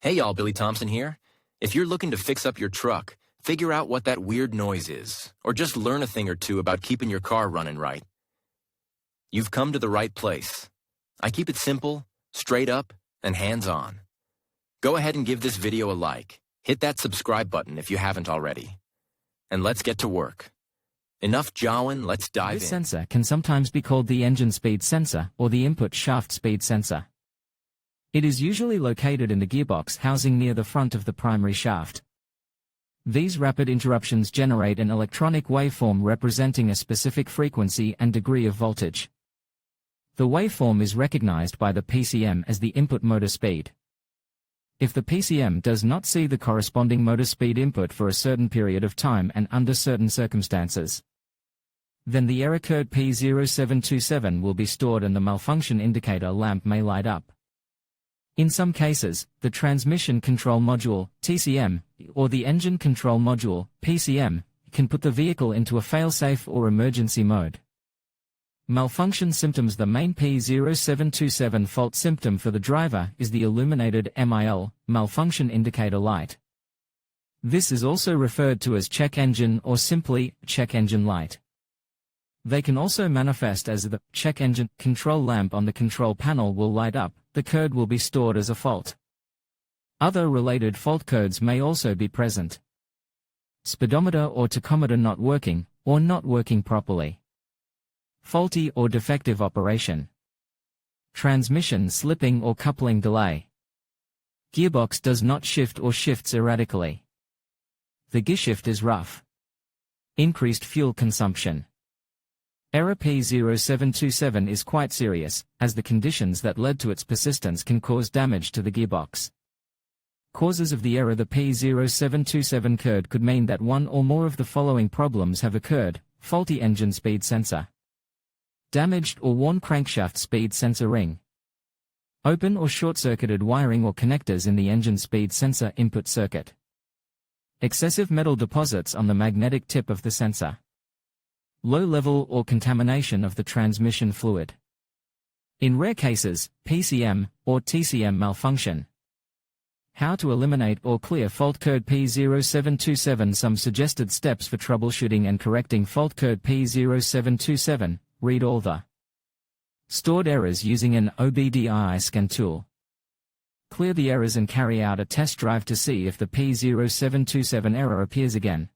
Hey y'all, Billy Thompson here. If you're looking to fix up your truck, figure out what that weird noise is, or just learn a thing or two about keeping your car running right, you've come to the right place. I keep it simple, straight up, and hands-on. Go ahead and give this video a like. Hit that subscribe button if you haven't already. And let's get to work. Enough jawing, let's dive in. This sensor can sometimes be called the engine speed sensor or the input shaft speed sensor. It is usually located in the gearbox housing near the front of the primary shaft. These rapid interruptions generate an electronic waveform representing a specific frequency and degree of voltage. The waveform is recognized by the PCM as the input motor speed. If the PCM does not see the corresponding motor speed input for a certain period of time and under certain circumstances, then the error code P0727 will be stored and the malfunction indicator lamp may light up. In some cases, the transmission control module, TCM, or the engine control module, PCM, can put the vehicle into a failsafe or emergency mode. Malfunction symptoms. The main P0727 fault symptom for the driver is the illuminated MIL, malfunction indicator light. This is also referred to as check engine or simply check engine light. They can also manifest as the check engine control lamp on the control panel will light up. The code will be stored as a fault. Other related fault codes may also be present. Speedometer or tachometer not working, or not working properly. Faulty or defective operation. Transmission slipping or coupling delay. Gearbox does not shift or shifts erratically. The gearshift is rough. Increased fuel consumption. Error P0727 is quite serious, as the conditions that led to its persistence can cause damage to the gearbox. Causes of the error. The P0727 code could mean that one or more of the following problems have occurred: faulty engine speed sensor, damaged or worn crankshaft speed sensor ring, open or short-circuited wiring or connectors in the engine speed sensor input circuit, excessive metal deposits on the magnetic tip of the sensor, low level or contamination of the transmission fluid. In rare cases, PCM or TCM malfunction. How to eliminate or clear fault code P0727. Some suggested steps for troubleshooting and correcting fault code P0727. Read all the stored errors using an OBDII scan tool. Clear the errors and carry out a test drive to see if the P0727 error appears again.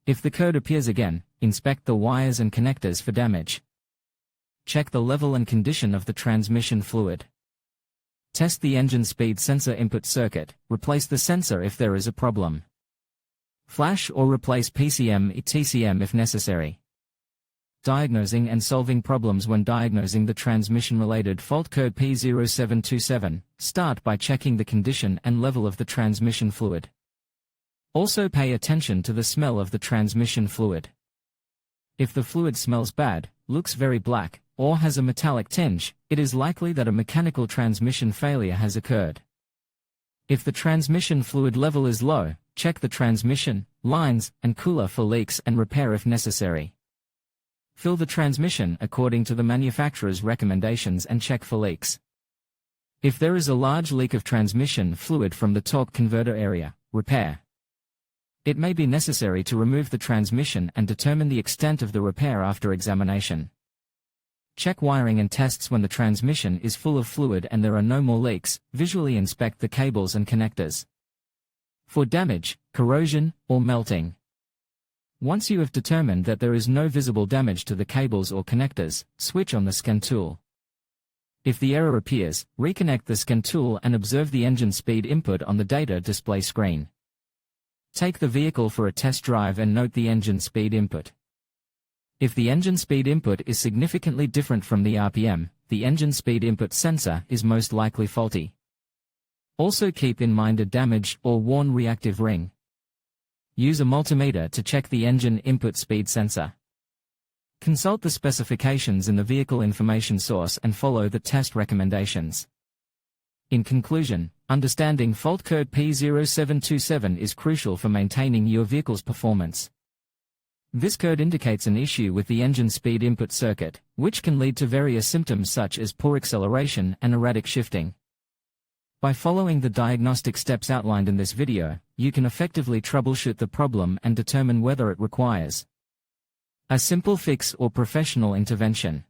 If the code appears again, inspect the wires and connectors for damage. Check the level and condition of the transmission fluid. Test the engine speed sensor input circuit, replace the sensor if there is a problem. Flash or replace PCM/TCM if necessary. Diagnosing and solving problems. When diagnosing the transmission-related fault code P0727, start by checking the condition and level of the transmission fluid. Also pay attention to the smell of the transmission fluid. If the fluid smells bad, looks very black, or has a metallic tinge, it is likely that a mechanical transmission failure has occurred. If the transmission fluid level is low, check the transmission, lines, and cooler for leaks and repair if necessary. Fill the transmission according to the manufacturer's recommendations and check for leaks. If there is a large leak of transmission fluid from the torque converter area, repair. It may be necessary to remove the transmission and determine the extent of the repair after examination. Check wiring and tests. When the transmission is full of fluid and there are no more leaks, visually inspect the cables and connectors for damage, corrosion, or melting. Once you have determined that there is no visible damage to the cables or connectors, switch on the scan tool. If the error appears, reconnect the scan tool and observe the engine speed input on the data display screen. Take the vehicle for a test drive and note the engine speed input. If the engine speed input is significantly different from the RPM, the engine speed input sensor is most likely faulty. Also keep in mind a damaged or worn reactive ring. Use a multimeter to check the engine input speed sensor. Consult the specifications in the vehicle information source and follow the test recommendations. In conclusion, understanding fault code P0727 is crucial for maintaining your vehicle's performance. This code indicates an issue with the engine speed input circuit, which can lead to various symptoms such as poor acceleration and erratic shifting. By following the diagnostic steps outlined in this video, you can effectively troubleshoot the problem and determine whether it requires a simple fix or professional intervention.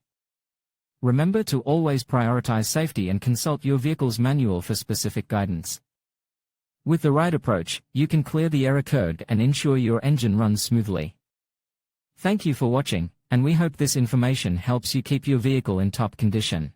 Remember to always prioritize safety and consult your vehicle's manual for specific guidance. With the right approach, you can clear the error code and ensure your engine runs smoothly. Thank you for watching, and we hope this information helps you keep your vehicle in top condition.